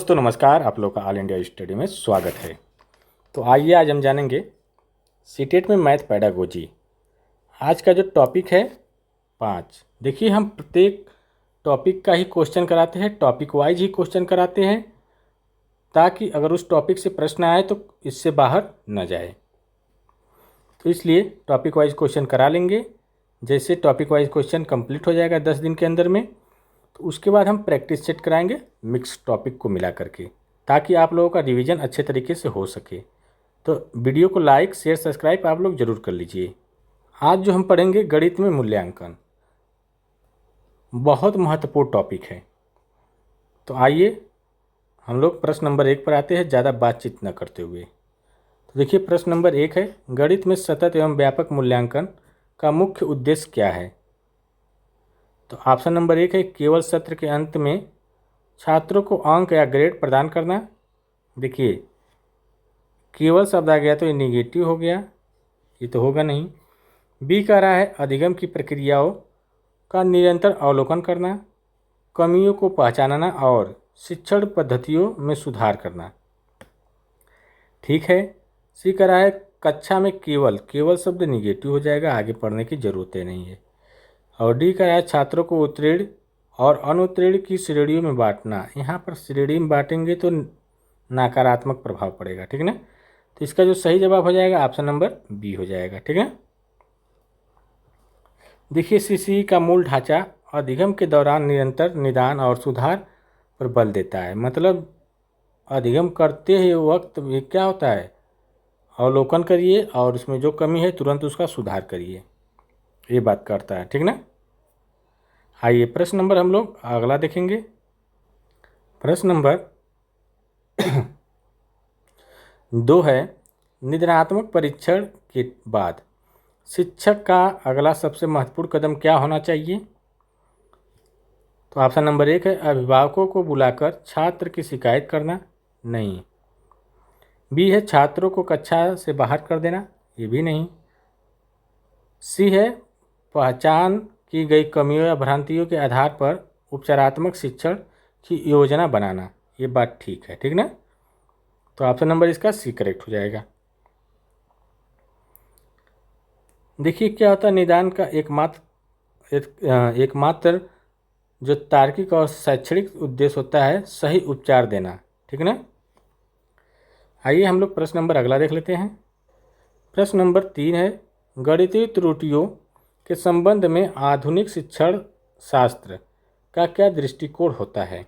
दोस्तों नमस्कार, आप लोग का ऑल इंडिया स्टडी में स्वागत है। तो आइए आज हम जानेंगे सीटेट में मैथ पेडागोजी। आज का जो टॉपिक है 5। देखिए, हम प्रत्येक टॉपिक का ही क्वेश्चन कराते हैं, टॉपिक वाइज ही क्वेश्चन कराते हैं, ताकि अगर उस टॉपिक से प्रश्न आए तो इससे बाहर न जाए। तो इसलिए टॉपिक वाइज क्वेश्चन करा लेंगे। जैसे टॉपिक वाइज क्वेश्चन कंप्लीट हो जाएगा 10 दिन के अंदर में, तो उसके बाद हम प्रैक्टिस सेट कराएंगे मिक्स टॉपिक को मिला करके, ताकि आप लोगों का रिवीजन अच्छे तरीके से हो सके। तो वीडियो को लाइक शेयर सब्सक्राइब आप लोग ज़रूर कर लीजिए। आज जो हम पढ़ेंगे गणित में मूल्यांकन, बहुत महत्वपूर्ण टॉपिक है। तो आइए हम लोग प्रश्न नंबर 1 पर आते हैं, ज़्यादा बातचीत न करते हुए। तो देखिए, प्रश्न नंबर 1 है, गणित में सतत एवं व्यापक मूल्यांकन का मुख्य उद्देश्य क्या है। तो ऑप्शन नंबर 1 है, केवल सत्र के अंत में छात्रों को अंक या ग्रेड प्रदान करना। देखिए, केवल शब्द आ गया तो ये निगेटिव हो गया, ये तो होगा नहीं। बी कह रहा है अधिगम की प्रक्रियाओं का निरंतर अवलोकन करना, कमियों को पहचानना और शिक्षण पद्धतियों में सुधार करना। ठीक है। सी कह रहा है कक्षा में केवल केवल शब्द निगेटिव हो जाएगा, आगे पढ़ने की ज़रूरत नहीं है। और डी कह रहा है छात्रों को उत्तीर्ण और अनुत्तीर्ण की श्रेणियों में बांटना। यहाँ पर श्रेणी में बांटेंगे तो नकारात्मक प्रभाव पड़ेगा, ठीक है ना। तो इसका जो सही जवाब हो जाएगा ऑप्शन नंबर बी हो जाएगा, ठीक है। देखिए, सीसी का मूल ढांचा अधिगम के दौरान निरंतर निदान और सुधार पर बल देता है। मतलब अधिगम करते ही वक्त ये क्या होता है, अवलोकन करिए और उसमें जो कमी है तुरंत उसका सुधार करिए, ये बात करता है, ठीक ना। आइए प्रश्न नंबर हम लोग अगला देखेंगे। प्रश्न नंबर 2 है, निदानात्मक परीक्षण के बाद शिक्षक का अगला सबसे महत्वपूर्ण कदम क्या होना चाहिए। तो ऑप्शन नंबर 1 है, अभिभावकों को बुलाकर छात्र की शिकायत करना। नहीं। बी है, छात्रों को कक्षा से बाहर कर देना। ये भी नहीं। सी है, पहचान की गई कमियों या भ्रांतियों के आधार पर उपचारात्मक शिक्षण की योजना बनाना। ये बात ठीक है, ठीक ना। तो ऑप्शन नंबर इसका सी करेक्ट हो जाएगा। देखिए, क्या होता है, निदान का एकमात्र जो तार्किक और शैक्षणिक उद्देश्य होता है सही उपचार देना, ठीक ना। आइए हम लोग प्रश्न नंबर अगला देख लेते हैं। प्रश्न नंबर 3 है, गणितीय त्रुटियों के संबंध में आधुनिक शिक्षण शास्त्र का क्या दृष्टिकोण होता है।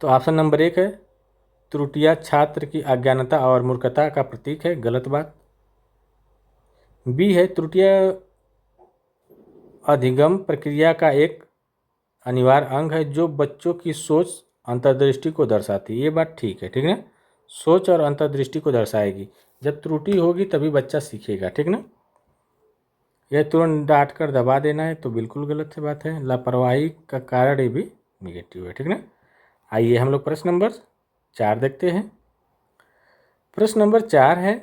तो ऑप्शन नंबर 1 है, त्रुटियां छात्र की अज्ञानता और मूर्खता का प्रतीक है। गलत बात। बी है, त्रुटियां अधिगम प्रक्रिया का एक अनिवार्य अंग है जो बच्चों की सोच अंतर्दृष्टि को दर्शाती है। ये बात ठीक है, ठीक ना। सोच और अंतर्दृष्टि को दर्शाएगी। जब त्रुटि होगी तभी बच्चा सीखेगा, ठीक ना। यह तुरंत डांट कर दबा देना है तो बिल्कुल गलत है बात है। लापरवाही का कारण ये भी निगेटिव है, ठीक ना। आइए हम लोग प्रश्न नंबर 4 देखते हैं। प्रश्न नंबर 4 है,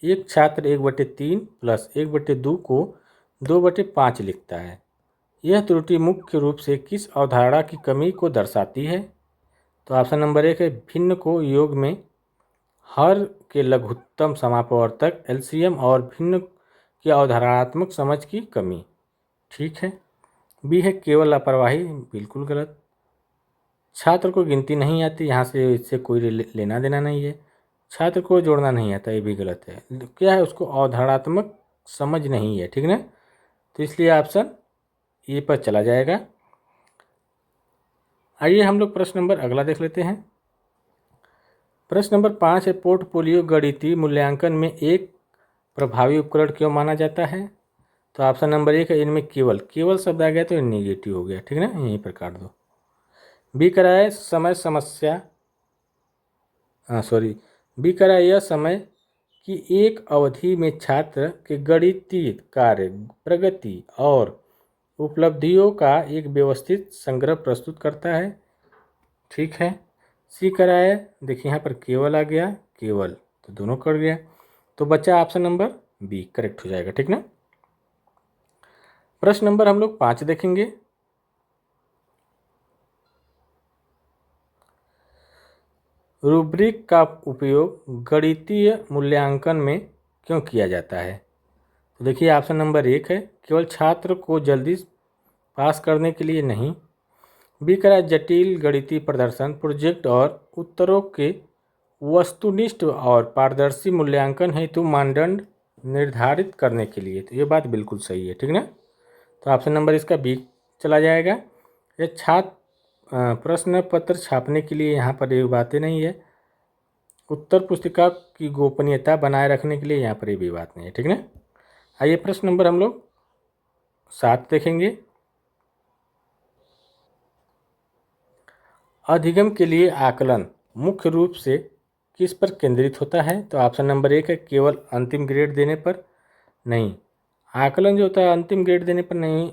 एक छात्र 1/3 प्लस 1/2 को 2/5 लिखता है। यह त्रुटि मुख्य रूप से किस अवधारणा की कमी को दर्शाती है। तो ऑप्शन नंबर 1 है, भिन्न को योग में हर के लघुत्तम समापवर्तक एलसीएम और भिन्न की अवधारणात्मक समझ की कमी। ठीक है। बी है, केवल लापरवाही। बिल्कुल गलत। छात्र को गिनती नहीं आती, यहाँ से इससे कोई लेना देना नहीं है। छात्र को जोड़ना नहीं आता, ये भी गलत है। क्या है, उसको अवधारणात्मक समझ नहीं है, ठीक ना। तो इसलिए ऑप्शन ए पर चला जाएगा। आइए हम लोग प्रश्न नंबर अगला देख लेते हैं। प्रश्न नंबर 5 है, पोर्टफोलियो गणितीय मूल्यांकन में एक प्रभावी उपकरण क्यों माना जाता है। तो ऑप्शन नंबर 1 है, इनमें केवल केवल शब्द आ गया तो नेगेटिव हो गया, ठीक है ना, यहीं पर काट दो। बी करा है समय समस्या बी करा यह समय की एक अवधि में छात्र के गणितीय कार्य प्रगति और उपलब्धियों का एक व्यवस्थित संग्रह प्रस्तुत करता है। ठीक है। सी करा है, देखिए यहाँ पर केवल आ गया, केवल तो दोनों कट गया, तो बच्चा ऑप्शन नंबर बी करेक्ट हो जाएगा, ठीक ना। प्रश्न नंबर हम लोग 5 देखेंगे। रूब्रिक का उपयोग गणितीय मूल्यांकन में क्यों किया जाता है? तो देखिए ऑप्शन नंबर 1 है केवल छात्र को जल्दी पास करने के लिए नहीं। बी कह रहा है जटिल गणितीय प्रदर्शन, प्रोजेक्ट और उत्तरों के वस्तुनिष्ठ और पारदर्शी मूल्यांकन हेतु मानदंड निर्धारित करने के लिए। तो ये बात बिल्कुल सही है, ठीक ना। तो ऑप्शन नंबर इसका बी चला जाएगा। ये छात्र प्रश्न पत्र छापने के लिए यहाँ पर ये बातें नहीं है। उत्तर पुस्तिका की गोपनीयता बनाए रखने के लिए यहाँ पर ये भी बात नहीं है, ठीक ना। आइए प्रश्न नंबर हम लोग 7 देखेंगे। अधिगम के लिए आकलन मुख्य रूप से किस पर केंद्रित होता है? तो ऑप्शन नंबर 1 है केवल अंतिम ग्रेड देने पर। नहीं, आकलन जो होता है अंतिम ग्रेड देने पर नहीं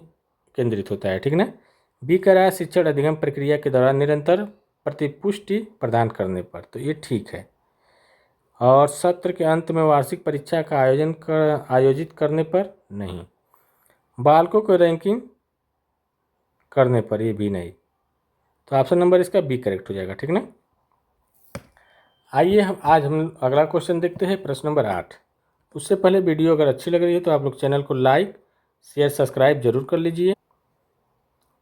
केंद्रित होता है, ठीक ना। बी कह रहा है शिक्षण अधिगम प्रक्रिया के दौरान निरंतर प्रतिपुष्टि प्रदान करने पर। तो ये ठीक है। और सत्र के अंत में वार्षिक परीक्षा का आयोजित करने पर। नहीं, बालकों को रैंकिंग करने पर। ये भी नहीं। तो ऑप्शन नंबर इसका बी करेक्ट हो जाएगा, ठीक ना। आइए हम अगला क्वेश्चन देखते हैं, प्रश्न नंबर 8। उससे पहले वीडियो अगर अच्छी लग रही है तो आप लोग चैनल को लाइक शेयर सब्सक्राइब जरूर कर लीजिए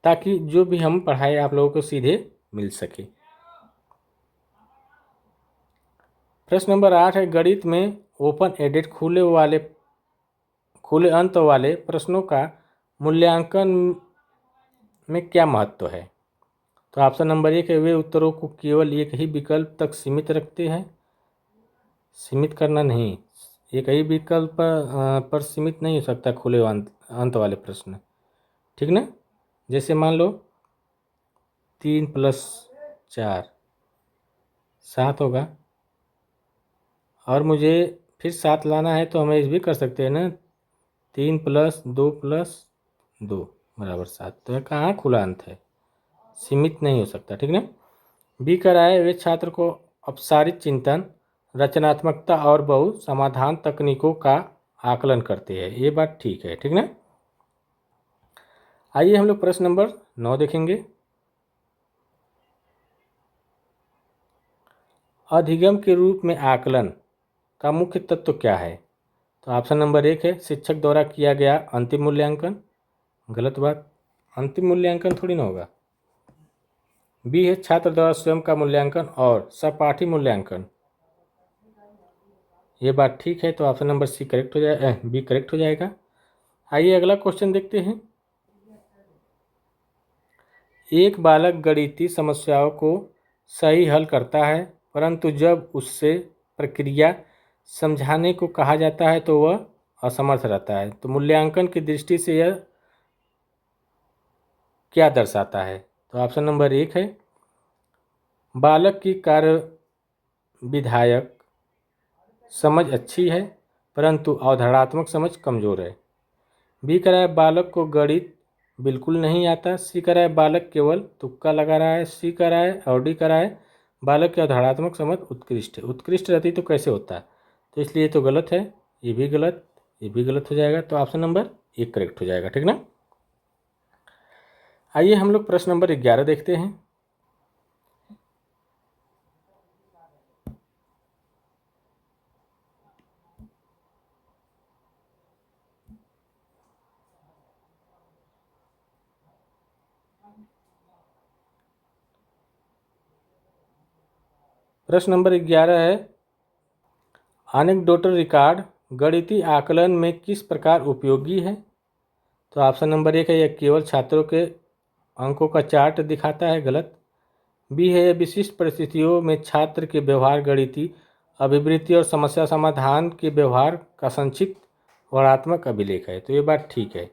ताकि जो भी हम पढ़ाए आप लोगों को सीधे मिल सके। प्रश्न नंबर 8 है गणित में ओपन एडेड खुले अंत वाले प्रश्नों का मूल्यांकन में क्या महत्व है? तो ऑप्शन नंबर 1 है वे उत्तरों को केवल एक ही विकल्प तक सीमित रखते हैं। सीमित करना नहीं, एक ही विकल्प पर सीमित नहीं हो सकता खुले अंत वाले प्रश्न, ठीक ना। जैसे मान लो 3 + 4 7 होगा और मुझे फिर 7 लाना है तो हम इस भी कर सकते हैं ना, 3 + 2 + 2 = 7। तो यह कहाँ खुला अंत है, सीमित नहीं हो सकता, ठीक ना। बी कह रहा है वे छात्र को अपसारित चिंतन रचनात्मकता और बहु समाधान तकनीकों का आकलन करते हैं। ये बात ठीक है, ठीक ना। आइए हम लोग प्रश्न नंबर 9 देखेंगे। अधिगम के रूप में आकलन का मुख्य तत्व क्या है? तो ऑप्शन नंबर 1 है शिक्षक द्वारा किया गया अंतिम मूल्यांकन। गलत बात, अंतिम मूल्यांकन थोड़ी ना होगा। बी है छात्र द्वारा स्वयं का मूल्यांकन और सहपाठी मूल्यांकन। ये बात ठीक है, तो ऑप्शन नंबर सी करेक्ट हो जाए बी करेक्ट हो जाएगा। आइए अगला क्वेश्चन देखते हैं। एक बालक गणितीय समस्याओं को सही हल करता है परंतु जब उससे प्रक्रिया समझाने को कहा जाता है तो वह असमर्थ रहता है। तो मूल्यांकन की दृष्टि से यह क्या दर्शाता है? तो ऑप्शन नंबर 1 है बालक की कार्य विधायक समझ अच्छी है परंतु अवधारणात्मक समझ कमज़ोर है। बी कह रहा है बालक को गणित बिल्कुल नहीं आता। सी कह रहा है बालक केवल तुक्का लगा रहा है। सी कह रहा है और डी कह रहा है बालक की अवधारणात्मक समझ उत्कृष्ट है। उत्कृष्ट रहती तो कैसे होता, तो इसलिए तो गलत है। ये भी गलत, ये भी गलत हो जाएगा। तो ऑप्शन नंबर 1 करेक्ट हो जाएगा, ठीक ना। आइए हम लोग प्रश्न नंबर 11 देखते हैं। प्रश्न नंबर 11 है एनेक्डोटल रिकॉर्ड गणितीय आकलन में किस प्रकार उपयोगी है? तो ऑप्शन नंबर 1 है यह केवल छात्रों के अंकों का चार्ट दिखाता है। गलत। बी है यह विशिष्ट परिस्थितियों में छात्र के व्यवहार गणितीय अभिवृत्ति और समस्या समाधान के व्यवहार का संक्षिप्त वर्णनात्मक अभिलेख है। तो ये बात ठीक है।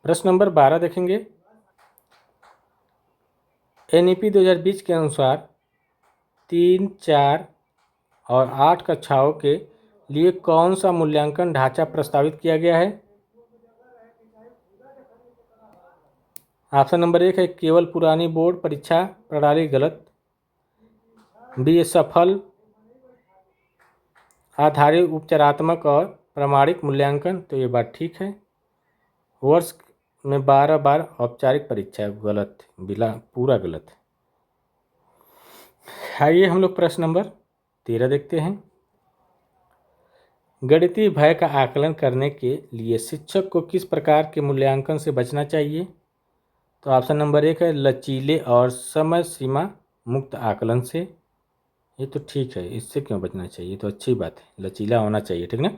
प्रश्न नंबर 12 देखेंगे। NEP 2020 के अनुसार 3, 4 और 8 कक्षाओं के लिए कौन सा मूल्यांकन ढांचा प्रस्तावित किया गया है? ऑप्शन नंबर 1 है केवल पुरानी बोर्ड परीक्षा प्रणाली। गलत। बी सफल आधारित उपचारात्मक और प्रामाणिक मूल्यांकन। तो ये बात ठीक है। वर्ष में 12 बार औपचारिक परीक्षा है, गलत है, बिला पूरा गलत है। आइए हम लोग प्रश्न नंबर 13 देखते हैं। गणितीय भय का आकलन करने के लिए शिक्षक को किस प्रकार के मूल्यांकन से बचना चाहिए? तो ऑप्शन नंबर 1 है लचीले और समय सीमा मुक्त आकलन से। ये तो ठीक है, इससे क्यों बचना चाहिए, तो अच्छी बात है, लचीला होना चाहिए, ठीक ना।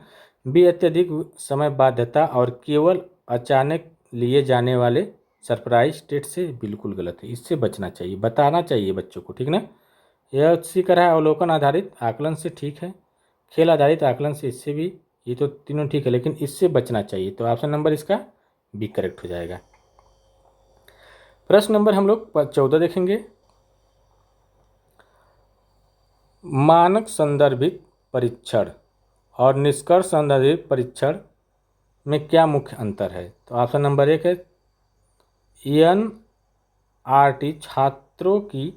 बी अत्यधिक समय बाध्यता और केवल अचानक लिए जाने वाले सरप्राइज टेस्ट से, बिल्कुल गलत है, इससे बचना चाहिए, बताना चाहिए बच्चों को, ठीक ना। यह सी कर रहा है अवलोकन आधारित आकलन से, ठीक है। खेल आधारित आकलन से, इससे भी, ये तो तीनों ठीक है, लेकिन इससे बचना चाहिए, तो ऑप्शन नंबर इसका बी करेक्ट हो जाएगा। प्रश्न नंबर हम लोग 14 देखेंगे। मानक संदर्भित परीक्षण और निष्कर्ष संदर्भित परीक्षण में क्या मुख्य अंतर है? तो ऑप्शन नंबर 1 है NRT छात्रों की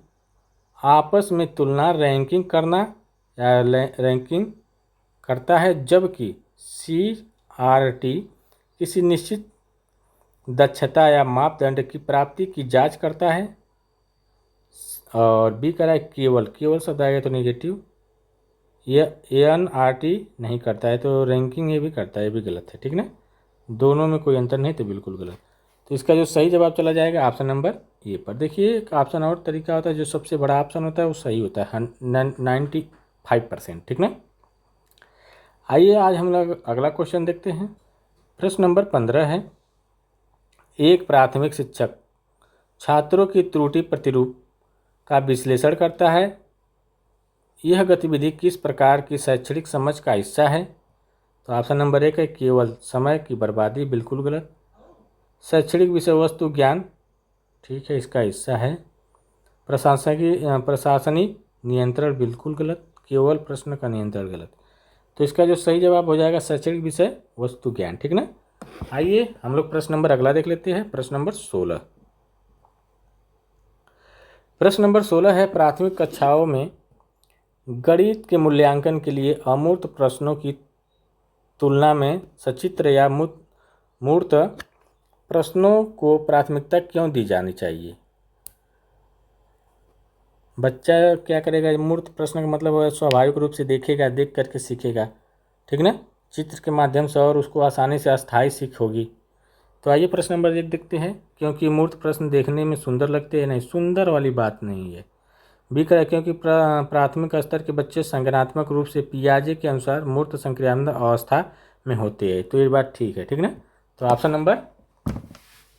आपस में तुलना रैंकिंग करना या रैंकिंग करता है, जबकि CRT किसी निश्चित दक्षता या मापदंड की प्राप्ति की जांच करता है। और बी करा है केवल शब्द आएगा तो नेगेटिव, यह NRT नहीं करता है, तो रैंकिंग ये भी करता है, ये भी गलत है, ठीक ना। दोनों में कोई अंतर नहीं, तो बिल्कुल गलत। तो इसका जो सही जवाब चला जाएगा ऑप्शन नंबर ए पर। देखिए एक ऑप्शन और तरीका होता है, जो सबसे बड़ा ऑप्शन होता है वो सही होता है 95%, ठीक ना। आइए आज हम लोग अगला क्वेश्चन देखते हैं। प्रश्न नंबर 15 है। एक प्राथमिक शिक्षक छात्रों की त्रुटि प्रतिरूप का विश्लेषण करता है। यह गतिविधि किस प्रकार की शैक्षणिक समझ का हिस्सा है? तो ऑप्शन नंबर 1 है केवल समय की बर्बादी, बिल्कुल गलत। शैक्षणिक विषय वस्तु ज्ञान, ठीक है, इसका हिस्सा है। प्रशासनिक नियंत्रण, बिल्कुल गलत। केवल प्रश्न का नियंत्रण, गलत। तो इसका जो सही जवाब हो जाएगा शैक्षणिक विषय वस्तु ज्ञान, ठीक ना। आइए हम लोग प्रश्न नंबर अगला देख लेते हैं। प्रश्न नंबर 16। प्रश्न नंबर 16 है प्राथमिक कक्षाओं में गणित के मूल्यांकन के लिए अमूर्त प्रश्नों की तुलना में सचित्र या मूर्त प्रश्नों को प्राथमिकता क्यों दी जानी चाहिए? बच्चा क्या करेगा, मूर्त प्रश्न का मतलब स्वाभाविक रूप से देखेगा, देख करके सीखेगा, ठीक ना, चित्र के माध्यम से, और उसको आसानी से अस्थायी सीख होगी। तो आइए प्रश्न नंबर 1 देखते हैं। क्योंकि मूर्त प्रश्न देखने में सुंदर लगते हैं, नहीं, सुंदर वाली बात नहीं है। बी करें क्योंकि प्राथमिक स्तर के बच्चे संज्ञानात्मक रूप से पियाजे के अनुसार मूर्त संक्रियात्मक अवस्था में होते हैं, तो ये बात ठीक है, ठीक ना। तो ऑप्शन नंबर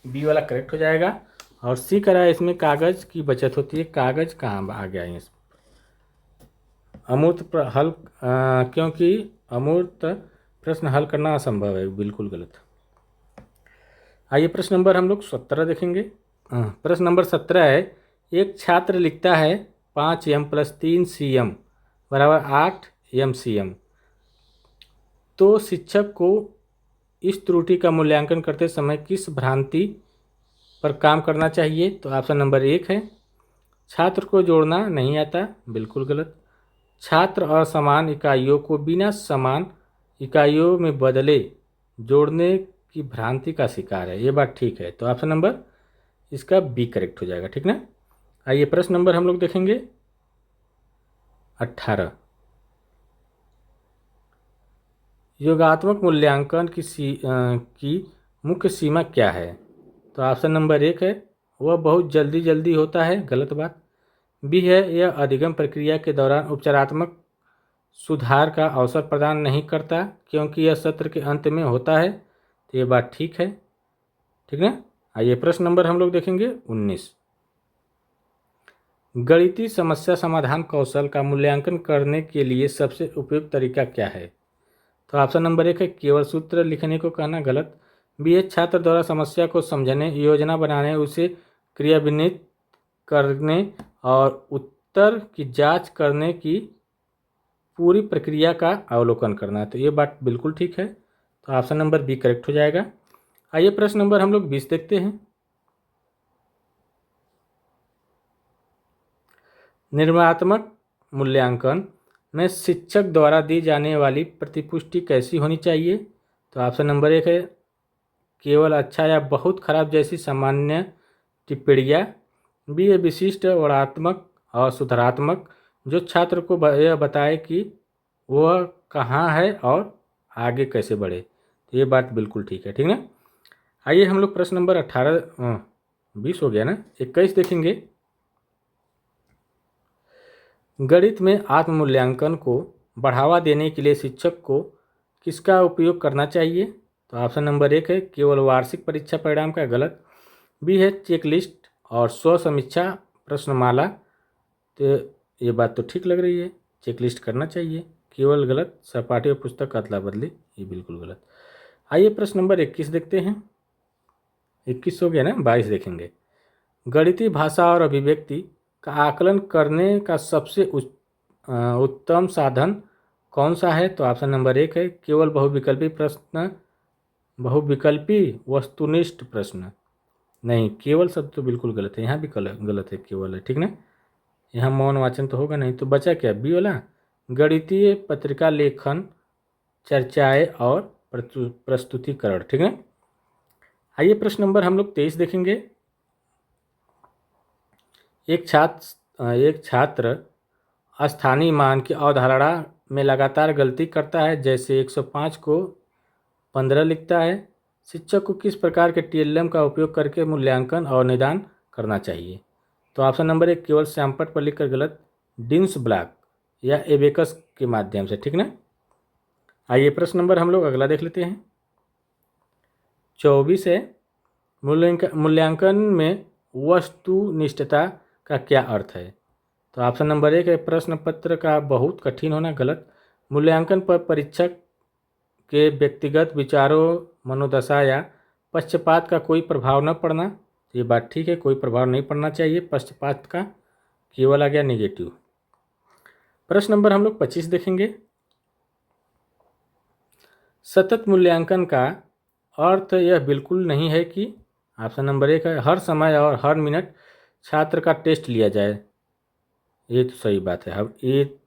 बी वाला करेक्ट हो जाएगा। और सी करा है इसमें कागज की बचत होती है। कागज कहाँ आ गया है? अमूर्त हल क्योंकि अमूर्त प्रश्न हल करना असंभव है, बिल्कुल गलत। आइए प्रश्न नंबर हम लोग 17 देखेंगे। प्रश्न नंबर 17 है। एक छात्र लिखता है 5m + 3cm = 8mcm। तो शिक्षक को इस त्रुटि का मूल्यांकन करते समय किस भ्रांति पर काम करना चाहिए? तो ऑप्शन नंबर 1 है छात्र को जोड़ना नहीं आता, बिल्कुल गलत। छात्र असमान इकाइयों को बिना समान इकाइयों में बदले जोड़ने की भ्रांति का शिकार है, ये बात ठीक है। तो ऑप्शन नंबर इसका बी करेक्ट हो जाएगा, ठीक ना। आइए प्रश्न नंबर हम लोग देखेंगे 18। योगात्मक मूल्यांकन की मुख्य सीमा क्या है? तो ऑप्शन नंबर 1 है वह बहुत जल्दी होता है, गलत बात। बी है यह अधिगम प्रक्रिया के दौरान उपचारात्मक सुधार का अवसर प्रदान नहीं करता क्योंकि यह सत्र के अंत में होता है, तो ये बात ठीक है, ठीक ना। आइए प्रश्न नंबर हम लोग देखेंगे 19। गणितीय समस्या समाधान कौशल का मूल्यांकन करने के लिए सबसे उपयुक्त तरीका क्या है? तो ऑप्शन नंबर 1 है केवल सूत्र लिखने को कहना, गलत। बी है छात्र द्वारा समस्या को समझने, योजना बनाने, उसे क्रियान्वित करने और उत्तर की जांच करने की पूरी प्रक्रिया का अवलोकन करना है, तो ये बात बिल्कुल ठीक है। तो ऑप्शन नंबर बी करेक्ट हो जाएगा। आइए प्रश्न नंबर हम लोग 20 देखते हैं। निर्माणात्मक मूल्यांकन में शिक्षक द्वारा दी जाने वाली प्रतिपुष्टि कैसी होनी चाहिए? तो ऑप्शन नंबर 1 है केवल अच्छा या बहुत खराब जैसी सामान्य टिप्पणियाँ। बी है विशिष्ट, वर्णनात्मक और सुधारात्मक, जो छात्र को यह बताए कि वह कहाँ है और आगे कैसे बढ़े। तो ये बात बिल्कुल ठीक है, ठीक ना। आइए हम लोग प्रश्न नंबर 20 हो गया ना, 21 देखेंगे। गणित में आत्म मूल्यांकन को बढ़ावा देने के लिए शिक्षक को किसका उपयोग करना चाहिए। तो ऑप्शन नंबर 1 है केवल वार्षिक परीक्षा परिणाम का, गलत। बी है चेकलिस्ट और स्व समीक्षा प्रश्नमाला। तो ये बात तो ठीक लग रही है, चेकलिस्ट करना चाहिए, केवल गलत। सहपाठी और पुस्तक का अदला बदली, ये बिल्कुल गलत। आइए प्रश्न नंबर 21 देखते हैं। 21 हो गया ना, 22 देखेंगे। गणितीय भाषा और अभिव्यक्ति का आकलन करने का सबसे उत्तम साधन कौन सा है। तो ऑप्शन नंबर 1 है केवल बहुविकल्पी प्रश्न, बहुविकल्पी वस्तुनिष्ठ प्रश्न। नहीं, केवल शब्द तो बिल्कुल गलत है, यहाँ भी गलत है, केवल है, ठीक ना। यहाँ मौन वाचन तो होगा नहीं, तो बचा क्या, बी वाला, गणितीय पत्रिका लेखन, चर्चाएं और प्रस्तुतिकरण, ठीक है। आइए प्रश्न नंबर हम लोग 23 देखेंगे। एक छात्र स्थानीय मान की अवधारणा में लगातार गलती करता है, जैसे 105 को 15 लिखता है। शिक्षक को किस प्रकार के टीएलएम का उपयोग करके मूल्यांकन और निदान करना चाहिए। तो ऑप्शन नंबर 1 केवल सैमपट पर लिखकर, गलत। डिन्स ब्लॉक या एबेकस के माध्यम से, ठीक ना। आइए प्रश्न नंबर हम लोग अगला देख लेते हैं। 24 है मूल्यांकन में वस्तुनिष्ठता का क्या अर्थ है। तो ऑप्शन नंबर 1 है प्रश्न पत्र का बहुत कठिन होना, गलत। मूल्यांकन पर परीक्षक के व्यक्तिगत विचारों, मनोदशा या पक्षपात का कोई प्रभाव न पड़ना। ये बात ठीक है, कोई प्रभाव नहीं पड़ना चाहिए पक्षपात का, केवल आ गया नेगेटिव। प्रश्न नंबर हम लोग 25 देखेंगे। सतत मूल्यांकन का अर्थ यह बिल्कुल नहीं है कि, ऑप्शन नंबर 1 है हर समय और हर मिनट छात्र का टेस्ट लिया जाए। ये तो सही बात है, अब ये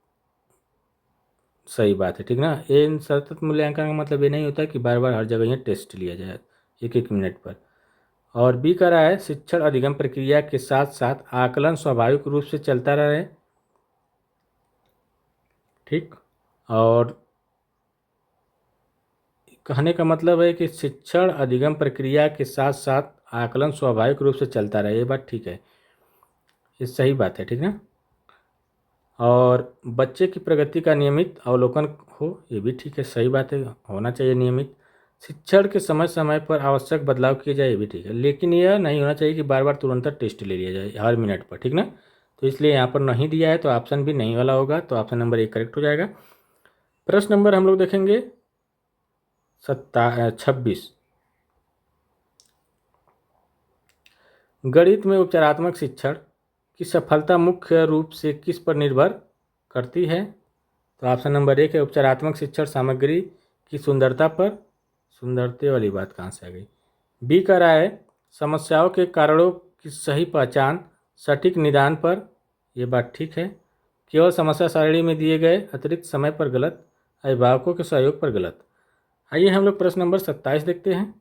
सही बात है, ठीक ना। इन सतत मूल्यांकन का मतलब ये नहीं होता कि बार बार हर जगह ये टेस्ट लिया जाए 1-1 मिनट पर। और बी कह रहा है शिक्षण अधिगम प्रक्रिया के साथ साथ आकलन स्वाभाविक रूप से चलता रहे, ठीक। और कहने का मतलब है कि शिक्षण अधिगम प्रक्रिया के साथ साथ आकलन स्वाभाविक रूप से चलता रहे, ये बात ठीक है, ये सही बात है, ठीक ना। और बच्चे की प्रगति का नियमित अवलोकन हो, ये भी ठीक है, सही बात है, होना चाहिए नियमित। शिक्षण के समय समय पर आवश्यक बदलाव किए जाए, ये भी ठीक है, लेकिन यह नहीं होना चाहिए कि बार बार तुरंत टेस्ट ले लिया जाए हर मिनट पर, ठीक ना। तो इसलिए यहाँ पर नहीं दिया है, तो ऑप्शन भी नहीं वाला होगा, तो ऑप्शन नंबर 1 करेक्ट हो जाएगा। प्रश्न नंबर हम लोग देखेंगे 26। गणित में उपचारात्मक शिक्षण की सफलता मुख्य रूप से किस पर निर्भर करती है। तो ऑप्शन नंबर 1 है उपचारात्मक शिक्षण सामग्री की सुंदरता पर। सुंदरते वाली बात कहाँ से आ गई। बी कह रहा है समस्याओं के कारणों की सही पहचान, सटीक निदान पर। यह बात ठीक है। केवल समस्या सारणी में दिए गए अतिरिक्त समय पर, गलत। अभिभावकों के सहयोग पर, गलत। आइए हम लोग प्रश्न नंबर 27 देखते हैं।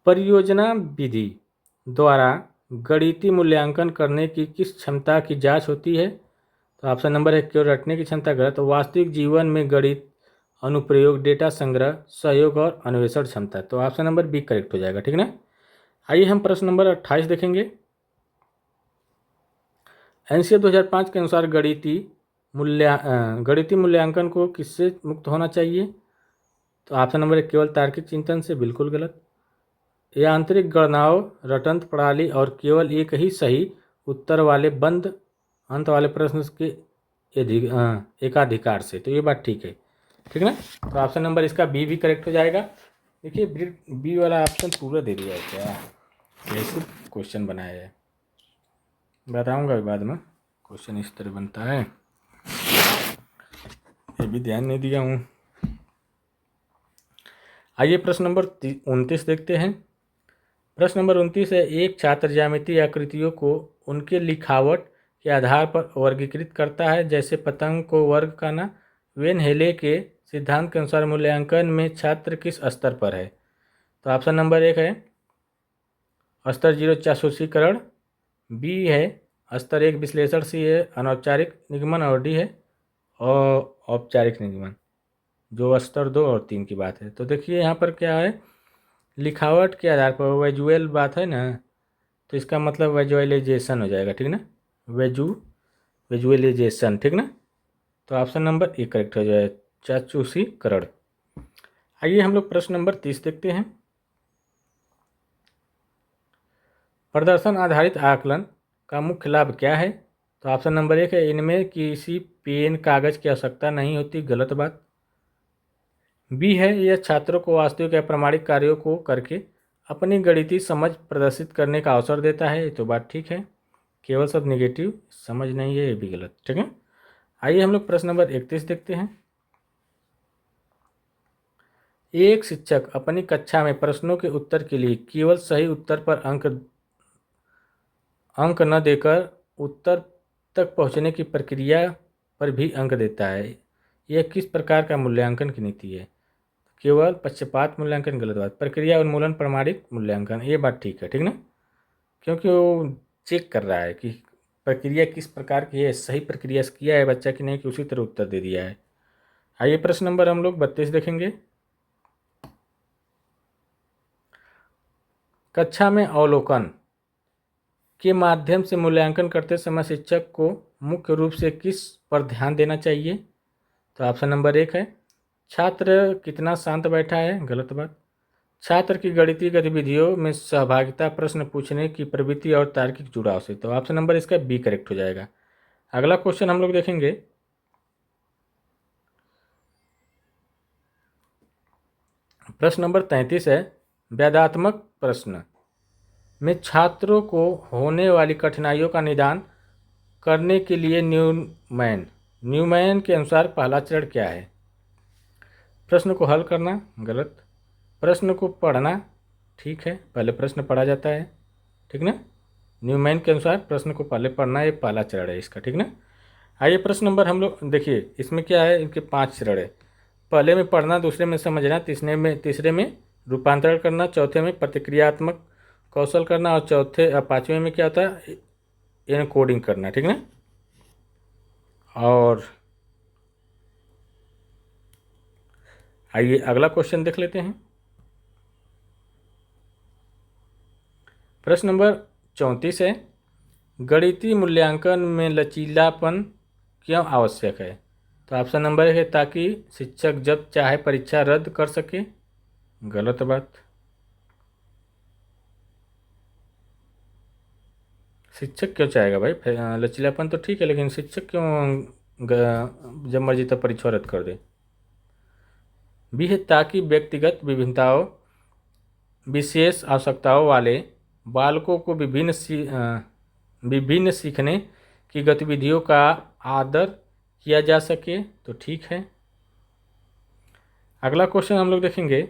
परियोजना विधि द्वारा गणितीय मूल्यांकन करने की किस क्षमता की जांच होती है। तो ऑप्शन नंबर 1 केवल रटने की क्षमता, गलत। तो वास्तविक जीवन में गणित अनुप्रयोग, डेटा संग्रह, सहयोग और अन्वेषण क्षमता। तो ऑप्शन नंबर बी करेक्ट हो जाएगा, ठीक ना। आइए हम प्रश्न नंबर 28 देखेंगे। एनसीए 2005 के अनुसार गणितीय मूल्यांकन को किससे मुक्त होना चाहिए। तो ऑप्शन नंबर 1 केवल तार्किक चिंतन से, बिल्कुल गलत। यांत्रिक गणनाओं, रटंत प्रणाली और केवल एक ही सही उत्तर वाले बंद अंत वाले प्रश्न के एकाधिकार से। तो ये बात ठीक है, ठीक ना। तो ऑप्शन नंबर इसका बी भी करेक्ट हो जाएगा। देखिए बी वाला ऑप्शन पूरा दे दिया है क्या, कैसे क्वेश्चन बनाया है बताऊंगा बाद में। क्वेश्चन इस तरह बनता है, ये भी ध्यान नहीं दिया हूँ। आइए प्रश्न नंबर 29 देखते हैं। प्रश्न नंबर 29 है एक छात्र ज्यामितीय आकृतियों को उनके लिखावट के आधार पर वर्गीकृत करता है, जैसे पतंग को वर्ग करना। वेन हेले के सिद्धांत के अनुसार मूल्यांकन में छात्र किस स्तर पर है? तो ऑप्शन नंबर 1 है स्तर 0 चाक्षुषीकरण, बी है स्तर 1 विश्लेषण, सी है अनौपचारिक निगमन और डी है और औपचारिक निगमन, जो स्तर 2 और 3 की बात है। तो देखिए यहाँ पर क्या है, लिखावट के आधार पर विजुअल बात है ना, तो इसका मतलब विजुअलाइजेशन हो जाएगा, ठीक ना, विजुअलाइजेशन, ठीक ना। तो ऑप्शन नंबर 1 करेक्ट हो जाए, चाक्षुषीकरण। आइए हम लोग प्रश्न नंबर 30 देखते हैं। प्रदर्शन आधारित आकलन का मुख्य लाभ क्या है? तो ऑप्शन नंबर 1 है इनमें किसी पेन कागज की आवश्यकता नहीं होती, गलत बात। बी है यह छात्रों को वास्तविक या प्रमाणिक कार्यों को करके अपनी गणितीय समझ प्रदर्शित करने का अवसर देता है, ये तो बात ठीक है। केवल सब निगेटिव, समझ नहीं है, ये भी गलत, ठीक है। आइए हम लोग प्रश्न नंबर 31 देखते हैं। एक शिक्षक अपनी कक्षा में प्रश्नों के उत्तर के लिए केवल सही उत्तर पर अंक न देकर उत्तर तक पहुंचने की प्रक्रिया पर भी अंक देता है। यह किस प्रकार का मूल्यांकन की नीति है? केवल पक्षपात मूल्यांकन, गलत बात। प्रक्रिया उन्मूलन प्रमाणित मूल्यांकन, ये बात ठीक है, ठीक ना, क्योंकि वो चेक कर रहा है कि प्रक्रिया किस प्रकार की है, सही प्रक्रिया से किया है बच्चा कि नहीं, कि उसी तरह उत्तर दे दिया है। आइए प्रश्न नंबर हम लोग 32 देखेंगे। कक्षा में अवलोकन के माध्यम से मूल्यांकन करते समय शिक्षक को मुख्य रूप से किस पर ध्यान देना चाहिए? तो ऑप्शन नंबर 1 है छात्र कितना शांत बैठा है, गलत बात। छात्र की गणितीय गतिविधियों में सहभागिता, प्रश्न पूछने की प्रवृत्ति और तार्किक जुड़ाव से, तो ऑप्शन नंबर इसका बी करेक्ट हो जाएगा। अगला क्वेश्चन हम लोग देखेंगे। प्रश्न नंबर 33 है व्याध्यात्मक प्रश्न में छात्रों को होने वाली कठिनाइयों का निदान करने के लिए न्यूमैन के अनुसार पहला चरण क्या है? प्रश्न को हल करना, गलत। प्रश्न को पढ़ना, ठीक है, पहले प्रश्न पढ़ा जाता है, ठीक ना। न्यूमैन के अनुसार प्रश्न को पहले पढ़ना, ये पहला चरण है इसका, ठीक ना। आइए प्रश्न नंबर हम लोग देखिए, इसमें क्या है, इनके 5 चरण है। पहले में पढ़ना, दूसरे में समझना, तीसरे में रूपांतरण करना, चौथे में प्रतिक्रियात्मक कौशल करना और पाँचवें में क्या होता है, एनकोडिंग करना, ठीक ना। और आइए अगला क्वेश्चन देख लेते हैं। प्रश्न नंबर 34 है गणितीय मूल्यांकन में लचीलापन क्यों आवश्यक है? तो ऑप्शन नंबर 1 है ताकि शिक्षक जब चाहे परीक्षा रद्द कर सके, गलत बात। शिक्षक क्यों चाहेगा भाई, लचीलापन तो ठीक है, लेकिन शिक्षक क्यों जब मर्जी तब परीक्षा रद्द कर दे। बी है ताकि व्यक्तिगत विभिन्नताओं, विशेष आवश्यकताओं वाले बालकों को विभिन्न सीखने की गतिविधियों का आदर किया जा सके, तो ठीक है। अगला क्वेश्चन हम लोग देखेंगे।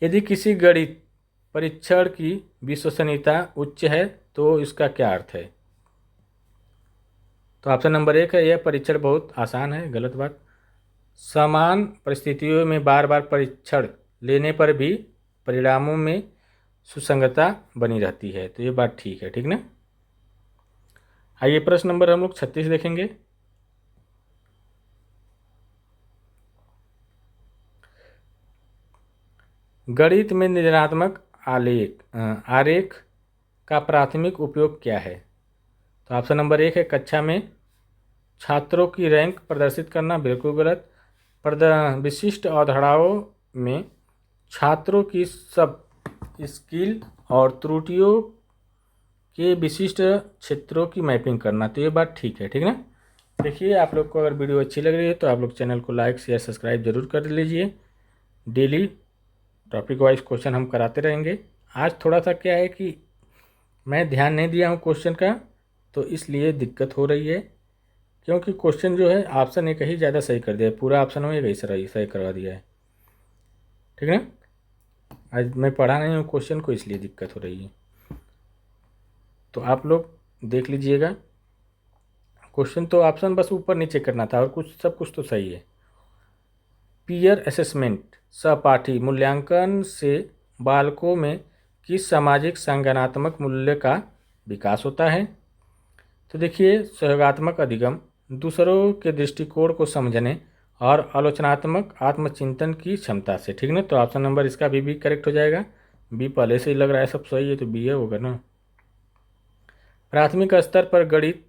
यदि किसी गणित परीक्षण की विश्वसनीयता उच्च है तो इसका क्या अर्थ है? तो ऑप्शन नंबर 1 है यह परीक्षण बहुत आसान है, गलत बात। समान परिस्थितियों में बार बार परीक्षण लेने पर भी परिणामों में सुसंगतता बनी रहती है, तो ये बात ठीक है, ठीक ना। आइए प्रश्न नंबर हम लोग 36 देखेंगे। गणित में निर्णयात्मक आरेख का प्राथमिक उपयोग क्या है? तो ऑप्शन नंबर 1 है कक्षा में छात्रों की रैंक प्रदर्शित करना, बिल्कुल गलत। विशिष्ट अवधारणाओं में छात्रों की सब स्किल और त्रुटियों के विशिष्ट क्षेत्रों की मैपिंग करना, तो ये बात ठीक है, ठीक ना। देखिए आप लोग को अगर वीडियो अच्छी लग रही है तो आप लोग चैनल को लाइक शेयर सब्सक्राइब जरूर कर लीजिए। डेली टॉपिक वाइज क्वेश्चन हम कराते रहेंगे। आज थोड़ा सा क्या है कि मैं ध्यान नहीं दिया हूँ क्वेश्चन का, तो इसलिए दिक्कत हो रही है, क्योंकि क्वेश्चन जो है ऑप्शन एक ही ज़्यादा सही कर दिया है, पूरा ऑप्शन में एक सही करवा दिया है, ठीक है। आज मैं पढ़ा नहीं हूँ क्वेश्चन को, इसलिए दिक्कत हो रही है। तो आप लोग देख लीजिएगा क्वेश्चन तो ऑप्शन बस ऊपर नीचे करना था और सब कुछ तो सही है। पीयर असेसमेंट सहपाठी मूल्यांकन से बालकों में किस सामाजिक संज्ञानात्मक मूल्य का विकास होता है? तो देखिए, सहयोगात्मक अधिगम, दूसरों के दृष्टिकोण को समझने और आलोचनात्मक आत्मचिंतन की क्षमता से। ठीक ना, तो ऑप्शन नंबर इसका भी करेक्ट हो जाएगा। बी पहले से ही लग रहा है सब सही है, तो बी है होगा ना। प्राथमिक स्तर पर गणित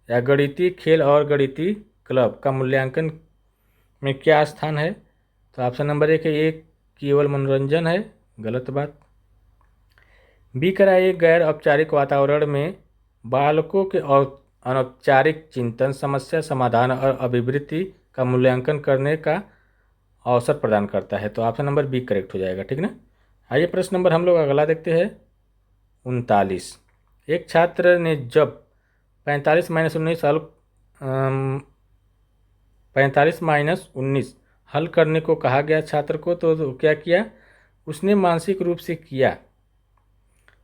या गणितीय खेल और गणितीय क्लब का मूल्यांकन में क्या स्थान है? तो ऑप्शन नंबर एक है, एक केवल मनोरंजन है, गलत बात। बी करा, एक गैर औपचारिक वातावरण में बालकों के अनौपचारिक चिंतन, समस्या समाधान और अभिवृद्धि का मूल्यांकन करने का अवसर प्रदान करता है। तो ऑप्शन नंबर बी करेक्ट हो जाएगा। ठीक ना, आइए प्रश्न नंबर हम लोग अगला देखते हैं 39। एक छात्र ने जब 45-19 हल 45-19 हल करने को कहा गया छात्र को, तो क्या किया उसने? मानसिक रूप से किया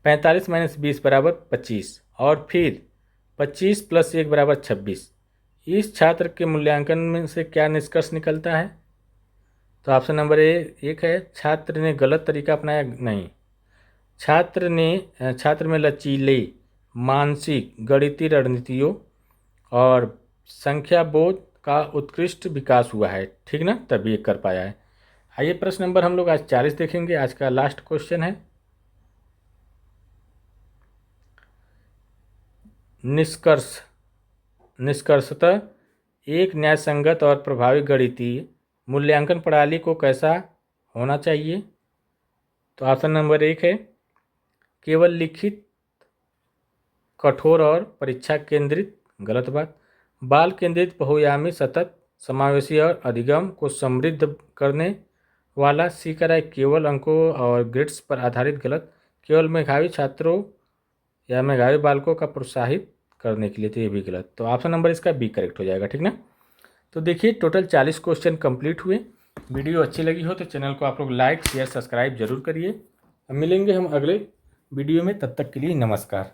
45-20 बराबर 25 और फिर 25 + 1 बराबर 26। इस छात्र के मूल्यांकन में से क्या निष्कर्ष निकलता है? तो ऑप्शन नंबर एक है, छात्र ने गलत तरीका अपनाया नहीं। छात्र में लचीले मानसिक गणितीय रणनीतियों और संख्या बोध का उत्कृष्ट विकास हुआ है। ठीक ना, तभी ये कर पाया है। आइए प्रश्न नंबर हम लोग आज 40 देखेंगे। आज का लास्ट क्वेश्चन है, निष्कर्षतः एक न्यायसंगत और प्रभावी गणितीय मूल्यांकन प्रणाली को कैसा होना चाहिए? तो ऑप्शन नंबर एक है, केवल लिखित, कठोर और परीक्षा केंद्रित, गलत बात। बाल केंद्रित, बहुआयामी, सतत, समावेशी और अधिगम को समृद्ध करने वाला। सी का राय, केवल अंकों और ग्रेड्स पर आधारित, गलत। केवल मेधावी छात्रों या मेधावी बालकों का प्रोत्साहित करने के लिए, तो ये भी गलत। तो ऑप्शन नंबर इसका बी करेक्ट हो जाएगा। ठीक ना, तो देखिए टोटल 40 क्वेश्चन कंप्लीट हुए। वीडियो अच्छी लगी हो तो चैनल को आप लोग लाइक शेयर सब्सक्राइब जरूर करिए। मिलेंगे हम अगले वीडियो में, तब तक के लिए नमस्कार।